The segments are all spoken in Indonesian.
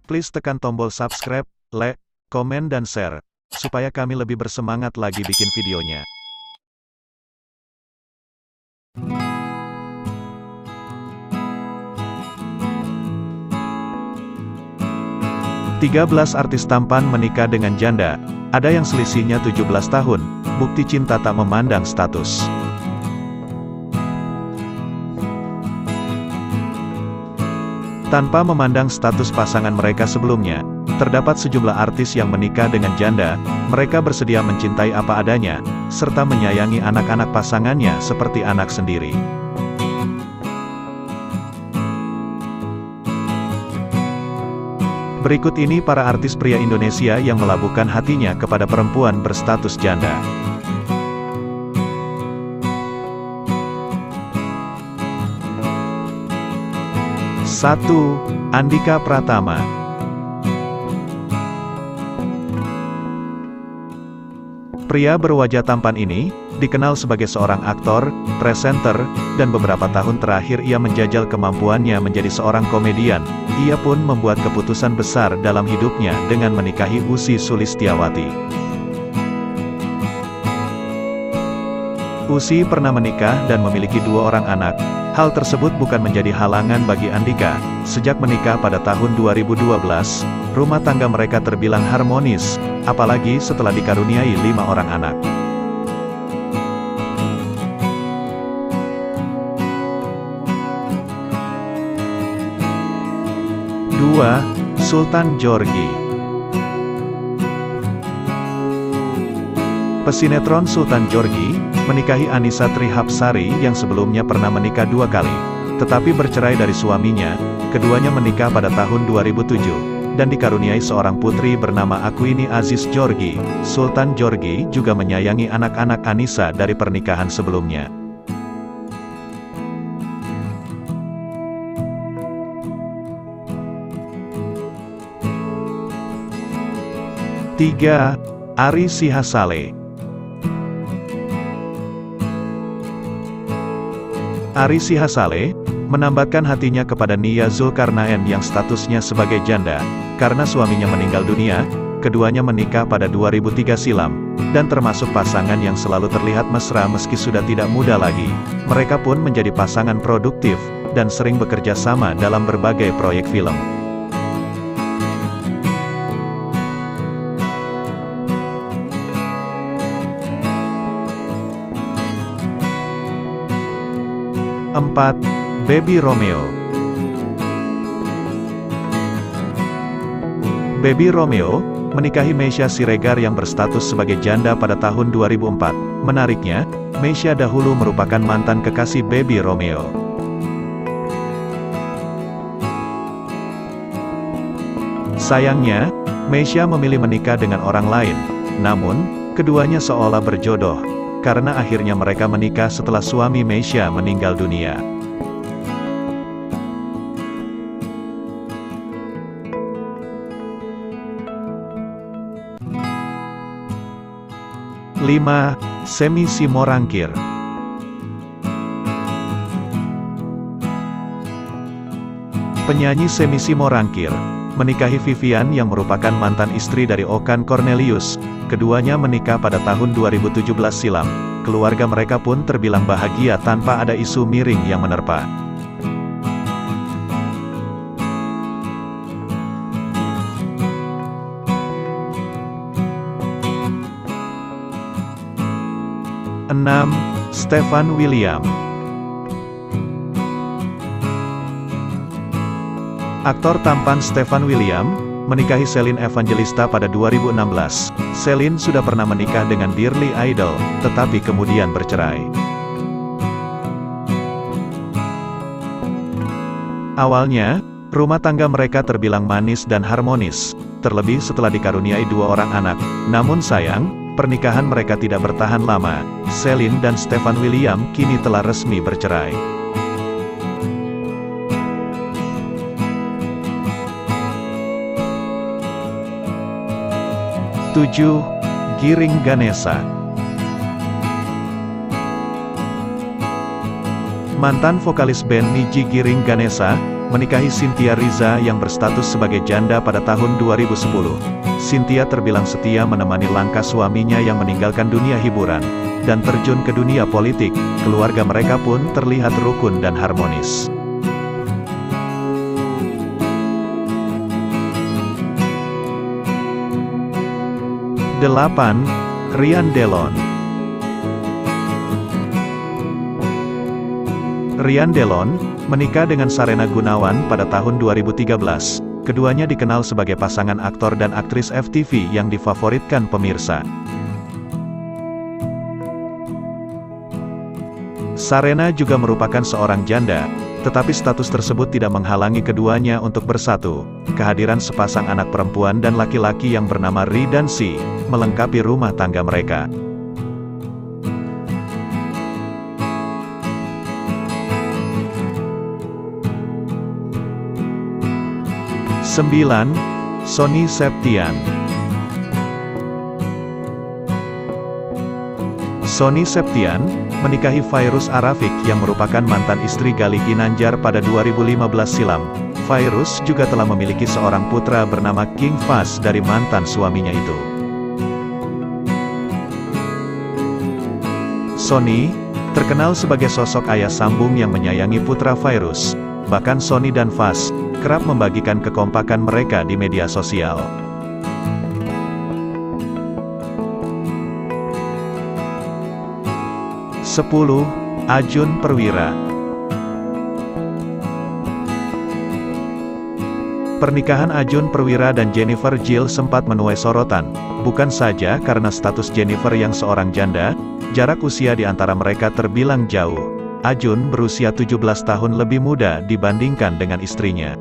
Please tekan tombol subscribe, like, komen dan share, supaya kami lebih bersemangat lagi bikin videonya. 13 artis tampan menikah dengan janda, ada yang selisihnya 17 tahun, bukti cinta tak memandang status. Tanpa memandang status pasangan mereka sebelumnya, terdapat sejumlah artis yang menikah dengan janda, mereka bersedia mencintai apa adanya, serta menyayangi anak-anak pasangannya seperti anak sendiri. Berikut ini para artis pria Indonesia yang melabuhkan hatinya kepada perempuan berstatus janda. 1. Andhika Pratama. Pria berwajah tampan ini, dikenal sebagai seorang aktor, presenter, dan beberapa tahun terakhir ia menjajal kemampuannya menjadi seorang komedian. Ia pun membuat keputusan besar dalam hidupnya dengan menikahi Ussy Sulistyawati. Ussy pernah menikah dan memiliki 2 orang anak. Hal tersebut bukan menjadi halangan bagi Andhika. Sejak menikah pada tahun 2012, rumah tangga mereka terbilang harmonis, apalagi setelah dikaruniai 5 orang anak. 2. Sultan Djorghi. Pesinetron Sultan Djorghi menikahi Annisa Trihapsari yang sebelumnya pernah menikah 2 kali, tetapi bercerai dari suaminya. Keduanya menikah pada tahun 2007, dan dikaruniai seorang putri bernama Aquini Aziz Djorghi. Sultan Djorghi juga menyayangi anak-anak Annisa dari pernikahan sebelumnya. 3. Ari Sihasale. Ari Sihasale menambatkan hatinya kepada Nia Zulkarnaen yang statusnya sebagai janda. Karena suaminya meninggal dunia, keduanya menikah pada 2003 silam, dan termasuk pasangan yang selalu terlihat mesra meski sudah tidak muda lagi. Mereka pun menjadi pasangan produktif, dan sering bekerja sama dalam berbagai proyek film. 4. Baby Romeo. Baby Romeo menikahi Meisya Siregar yang berstatus sebagai janda pada tahun 2004. Menariknya, Meisya dahulu merupakan mantan kekasih Baby Romeo. Sayangnya, Meisya memilih menikah dengan orang lain. Namun, keduanya seolah berjodoh, karena akhirnya mereka menikah setelah suami Meisya meninggal dunia. Lima. Semi Simorangkir. Penyanyi Semi Simorangkir menikahi Vivian yang merupakan mantan istri dari Okan Cornelius. Keduanya menikah pada tahun 2017 silam. Keluarga mereka pun terbilang bahagia tanpa ada isu miring yang menerpa. Enam. Stefan William. Aktor tampan Stefan William menikahi Celine Evangelista pada 2016. Celine sudah pernah menikah dengan Billy Idol, tetapi kemudian bercerai. Awalnya, rumah tangga mereka terbilang manis dan harmonis, terlebih setelah dikaruniai 2 orang anak. Namun sayang, pernikahan mereka tidak bertahan lama. Celine dan Stefan William kini telah resmi bercerai. 7. Giring Ganesa. Mantan vokalis band Niji Giring Ganesa menikahi Cynthia Riza yang berstatus sebagai janda pada tahun 2010. Cynthia terbilang setia menemani langkah suaminya yang meninggalkan dunia hiburan dan terjun ke dunia politik. Keluarga mereka pun terlihat rukun dan harmonis. Delapan, Ryan Delon. Ryan Delon menikah dengan Sarena Gunawan pada tahun 2013. Keduanya dikenal sebagai pasangan aktor dan aktris FTV yang difavoritkan pemirsa. Sarena juga merupakan seorang janda, tetapi status tersebut tidak menghalangi keduanya untuk bersatu. Kehadiran sepasang anak perempuan dan laki-laki yang bernama Ri dan Si melengkapi rumah tangga mereka. 9. Sonny Septian. Sonny Septian menikahi Fairuz Arafik yang merupakan mantan istri Gali Ginanjar pada 2015 silam. Fairuz juga telah memiliki seorang putra bernama King Faz dari mantan suaminya itu. Sonny terkenal sebagai sosok ayah sambung yang menyayangi putra Fairuz. Bahkan Sonny dan Faz kerap membagikan kekompakan mereka di media sosial. 10. Ajun Perwira. Pernikahan Ajun Perwira dan Jennifer Jill sempat menuai sorotan, bukan saja karena status Jennifer yang seorang janda, jarak usia di antara mereka terbilang jauh. Ajun berusia 17 tahun lebih muda dibandingkan dengan istrinya.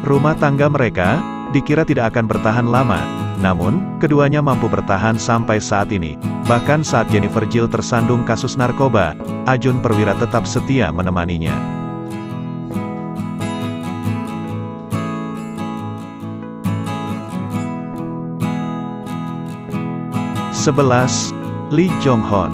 Rumah tangga mereka dikira tidak akan bertahan lama, namun keduanya mampu bertahan sampai saat ini. Bahkan saat Jennifer Jill tersandung kasus narkoba, Ajun Perwira tetap setia menemaninya. 11. Lee Jong Hon.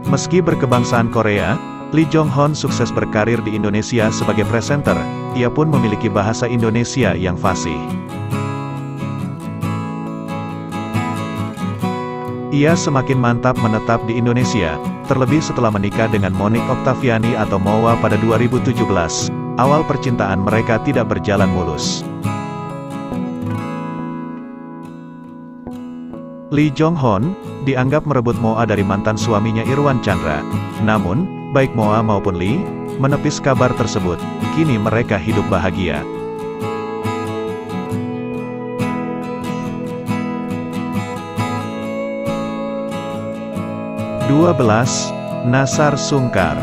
Meski berkebangsaan Korea, Lee Jong Hon sukses berkarir di Indonesia sebagai presenter. Ia pun memiliki bahasa Indonesia yang fasih. Ia semakin mantap menetap di Indonesia, terlebih setelah menikah dengan Monique Octaviani atau Moa pada 2017. Awal percintaan mereka tidak berjalan mulus. Lee Jong Hon dianggap merebut Moa dari mantan suaminya Irwan Chandra. Namun, baik Moa maupun Lee menepis kabar tersebut. Kini mereka hidup bahagia. 12. Nassar Sungkar.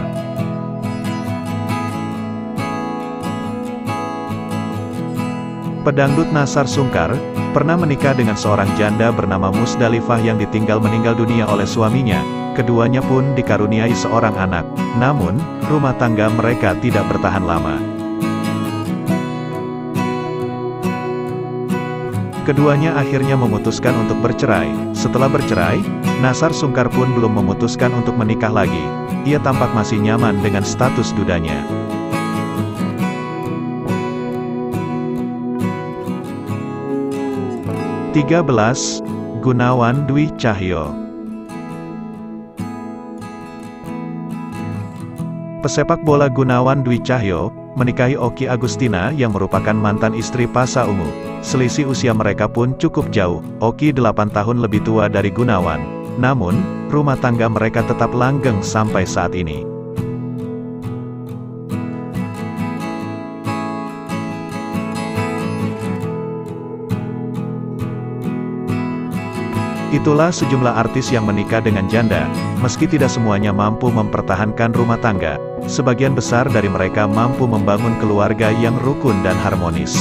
Pedangdut Nassar Sungkar pernah menikah dengan seorang janda bernama Musdalifah yang ditinggal meninggal dunia oleh suaminya. Keduanya pun dikaruniai seorang anak. Namun, rumah tangga mereka tidak bertahan lama. Keduanya akhirnya memutuskan untuk bercerai. Setelah bercerai, Nassar Sungkar pun belum memutuskan untuk menikah lagi. Ia tampak masih nyaman dengan status dudanya. 13. Gunawan Dwi Cahyo. Pesepak bola Gunawan Dwi Cahyo menikahi Oki Agustina yang merupakan mantan istri Pasha Ungu. Selisih usia mereka pun cukup jauh. Oki 8 tahun lebih tua dari Gunawan. Namun, rumah tangga mereka tetap langgeng sampai saat ini. Itulah sejumlah artis yang menikah dengan janda. Meski tidak semuanya mampu mempertahankan rumah tangga, sebagian besar dari mereka mampu membangun keluarga yang rukun dan harmonis.